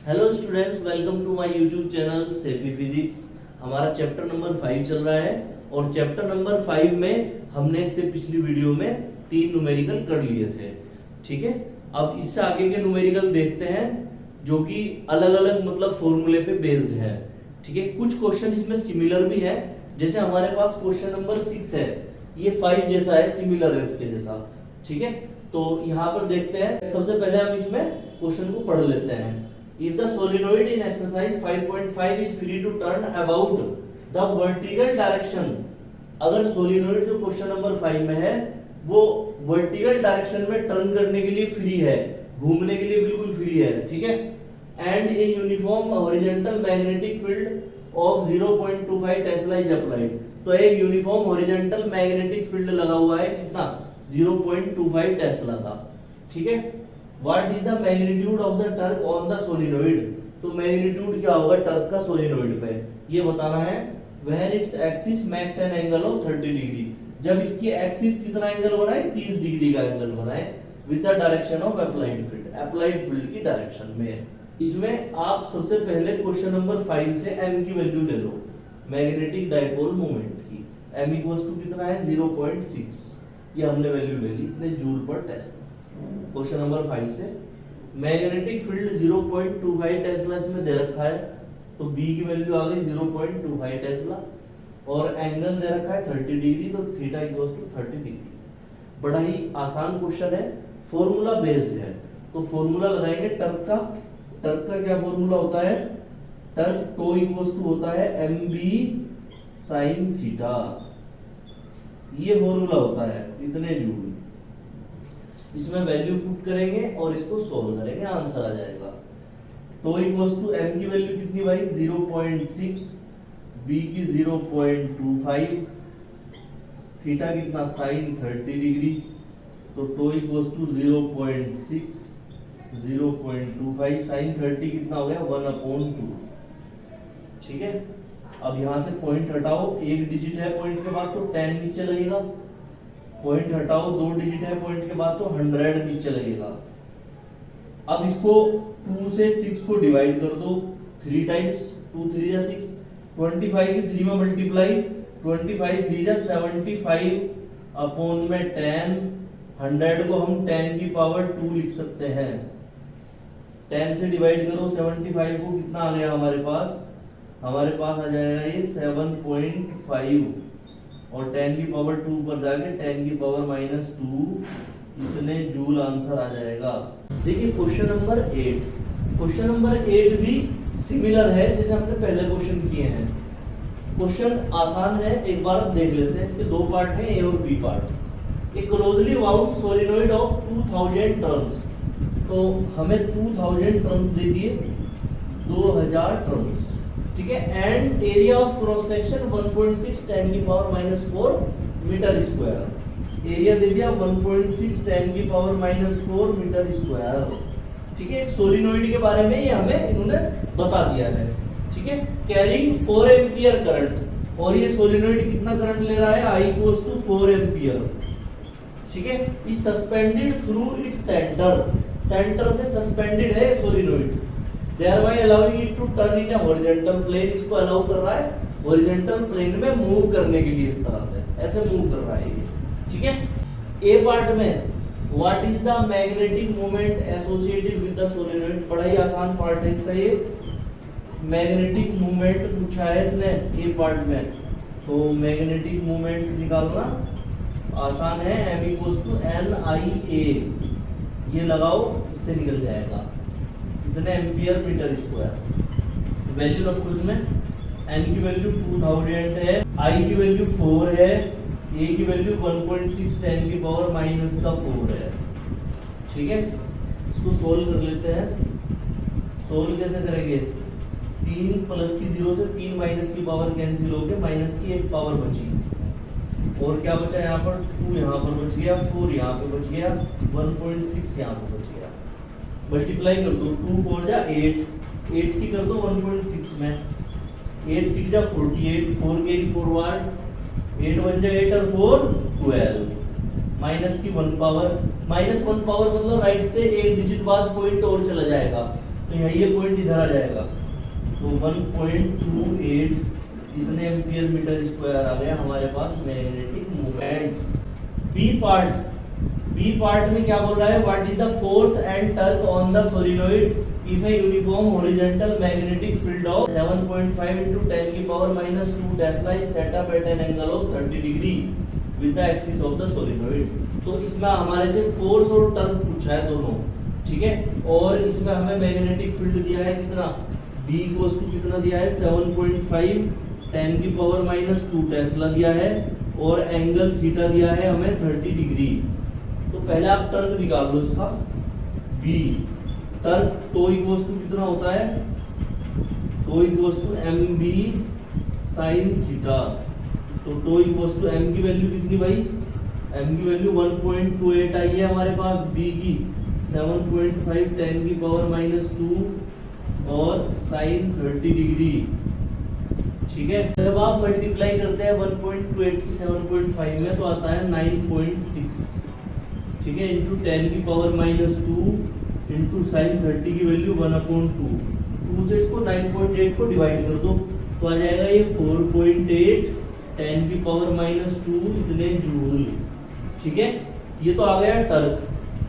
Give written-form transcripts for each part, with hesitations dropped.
Hello students, welcome to my YouTube channel Saifi physics. हमारा chapter number 5 चल रहा है और चैप्टर नंबर 5 में हमने इससे पिछली वीडियो में 3 न्यूमेरिकल कर लिए थे। ठीक है, अब इससे आगे के न्यूमेरिकल देखते हैं जो कि अलग अलग मतलब फॉर्मूले पे बेस्ड है। ठीक है, कुछ क्वेश्चन इसमें सिमिलर भी है, जैसे हमारे पास क्वेश्चन नंबर 6 है, ये 5 जैसा है, सिमिलर है उसके जैसा। ठीक है, तो यहाँ पर देखते हैं। सबसे पहले हम इसमें क्वेश्चन को पढ़ लेते हैं। If the solenoid in exercise 5.5 is free to turn about the vertical direction, अगर सोलिनोइड जो क्वेश्चन नंबर 5 में है वो वर्टिकल डायरेक्शन में टर्न करने के लिए फ्री है, घूमने के लिए बिल्कुल फ्री है। ठीक है, and A uniform horizontal magnetic field of 0.25 Tesla is applied, तो एक यूनिफॉर्म हॉरिजॉन्टल मैग्नेटिक फील्ड लगा हुआ है, कितना 0.25 टेस्ला का। ठीक है, What is the magnitude of the torque on the solenoid? तो मैग्नीट्यूड क्या होगा टर्क का सोलिनोइड पे, ये बताना है। When its axis makes an angle of 30 degree, जब इसकी एक्सिस कितना एंगल बनाए, 30 डिग्री का एंगल बनाए, with the direction of applied field, applied field की डायरेक्शन में। इसमें आप सबसे पहले क्वेश्चन नंबर 5 से m की वैल्यू ले लो, मैग्नेटिक डाइपोल मोमेंट की। m इक्वल्स टू कितना है 0.6, ये हमने वैल्यू ले ली, इतने जूल पर टेस्ला। क्वेश्चन नंबर 5 से मैग्नेटिक फील्ड 0.25 टेस्ला इसमें दे रखा है, तो B की वैल्यू आ गई 0.25 टेस्ला और एंगल दे रखा है 30 डिग्री, तो थीटा इक्वल्स टू 30 डिग्री। बड़ा ही आसान क्वेश्चन है, फॉर्मूला बेस्ड है, तो फॉर्मूला लगाएंगे टर्क का। टर्क का क्या फॉर्मूला होता है, टर्क टो इक्वल्स टू होता है mb sin थीटा, ये फॉर्मूला होता है, इतने जूल। इसमें वैल्यू पुट करेंगे और इसको सोल्व करेंगे, आंसर आ जाएगा। तो इक्वल्स टू m की वैल्यू कितनी भाई 0.6, b की 0.25, थीटा कितना sin 30 डिग्री, तो टो इक्वल्स टू 0.6, 0.25 sin 30 कितना हो गया 1/2। ठीक है, अब यहां से पॉइंट हटाओ, एक डिजिट है पॉइंट के बाद तो 10 नीचे लगेगा, पॉइंट हटाओ 2 डिजिट है पॉइंट के बाद तो 100 नीचे लगेगा। अब इसको 2 से 6 को डिवाइड कर दो 3 टाइम्स, 2 3 या 6, 25 की 3 में मल्टीप्लाई, 25 3 या 75 अपॉन में 10, 100 को हम 10 की पावर 2 लिख सकते हैं। 10 से डिवाइड करो 75 को, कितना आ गया हमारे पास आ जाएगा ये 7.5 और 10 की पावर 2 पर जाके 10 की पावर -2, इतने जूल आंसर आ जाएगा। देखिए क्वेश्चन नंबर 8, क्वेश्चन नंबर 8 भी सिमिलर है जैसे हमने पहले क्वेश्चन किए हैं। क्वेश्चन आसान है, एक बार हम देख लेते हैं। इसके दो पार्ट हैं, ए और B part. A closely wound solenoid of 2000 turns, तो हमें 2000 टर्न्स दे दिए, 2000 टर्न्स। ठीक है, and area of cross section 1.6 10 की पावर -4 मीटर स्क्वायर, एरिया दे दिया 1.6 10 की पावर -4 मीटर स्क्वायर। ठीक है, सोलिनोइड के बारे में ये हमें इन्होंने बता दिया है। ठीक है, कैरिंग 4 एम्पियर करंट, और ये सोलिनोइड कितना करंट ले रहा है, I इक्वल्स टू 4 एम्पियर। ठीक है, is suspended through its centre, centre से सस्पेंडेड है solenoid, thereby allowing it to turn in a horizontal plane, इसको अलाउ कर रहा है horizontal plane में मूव करने के लिए, इस तरह से ऐसे मूव कर रहा है ये। ठीक है, ए पार्ट में what is the magnetic moment associated with the solenoid, बड़ा ही आसान पार्ट है इसका, ये मैग्नेटिक मोमेंट पूछा है इसने ए पार्ट में, तो मैग्नेटिक मोमेंट निकालना आसान है, m इक्वल्स टू NIA, ये लगाओ, इससे निकल जाएगा इतने एम्पियर मीटर स्क्वायर। वैल्यू रखो इसमें, n की वैल्यू 2000 है, I की वैल्यू 4 है, A की वैल्यू 1.6 10 की पावर -4 है। ठीक है, इसको सोल्व कर लेते हैं। सोल्व कैसे करेंगे, 3 प्लस की 0 से 3 माइनस की पावर कैंसिल होकर माइनस की 1 पावर बची, और क्या बचा यहाँ पर 2 यहाँ पर बच गया, 4 यहाँ पे बच गया, 1.6 यहाँ पे बच गया। मल्टीप्लाई कर दो, 2 4 जा 8, 8 की कर दो 1.6 में, 8 6 जा 48, 4 के 4 8 1 जा 8 और 4 12, माइनस की 1 पावर, -1 पावर मतलब राइट से एक डिजिट बाद पॉइंट और चला जाएगा, तो यहाँ ये पॉइंट इधर आ जाएगा, तो 1.28 इतने एम्पियर मीटर स्क्वायर आ गया हमारे पास मैग्नेटिक मोमेंट। बी पार्ट में क्या बोल रहा है, what is the force and torque on the solenoid if a uniform horizontal magnetic field of 7.5 into 10 की power -2 tesla is set up at an angle of 30 degree with the axis of the solenoid. तो इसमें हमारे से force और Turk पूछा है दोनों, ठीक है। और इसमें हमें मैग्नेटिक फील्ड दिया है कितना, B इक्वल्स टू कितना दिया है 7.5 10 की पावर -2 टेस्ला दिया है, और एंगल थीटा दिया है हमें 30 डिग्री। तो पहले आप टर्क निकाल लो इसका, B torque tau equals to कितना होता है, tau equals to mb sin theta. तो टो इक्वल्स टू m की वैल्यू कितनी भाई, m की वैल्यू 1.28 आई है हमारे पास, B की 7.5 10 की पावर -2 और sin 30 डिग्री, ठीक है। जब आप मल्टीप्लाई करते हैं 1.28 की 7.5 में तो आता है 9.6, ठीक है, इंटू 10 की पावर -2 इंटू sin 30 की वैल्यू 1/2, 2 से इसको 9.8 को डिवाइड कर दो तो आ जाएगा ये 4.8 10 की पावर -2 इतने जूल, ठीक है। ये तो आ गया टर्क,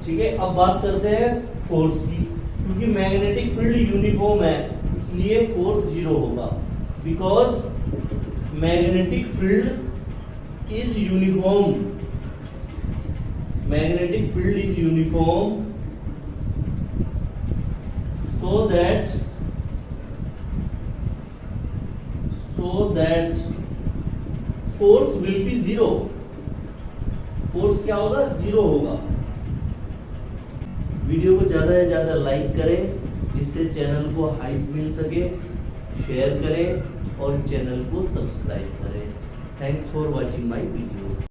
ठीक है। अब बात करते हैं फोर्स की, क्योंकि मैग्नेटिक फील्ड यूनिफॉर्म है इसलिए फोर्स 0 होगा, because magnetic field is uniform, magnetic field is uniform so that force will be 0, force क्या होगा 0 होगा। वीडियो को ज्यादा से ज्यादा लाइक करें जिससे चैनल को हाइप मिल सके, शेयर करें और चैनल को सब्सक्राइब करें। Thanks for watching my video.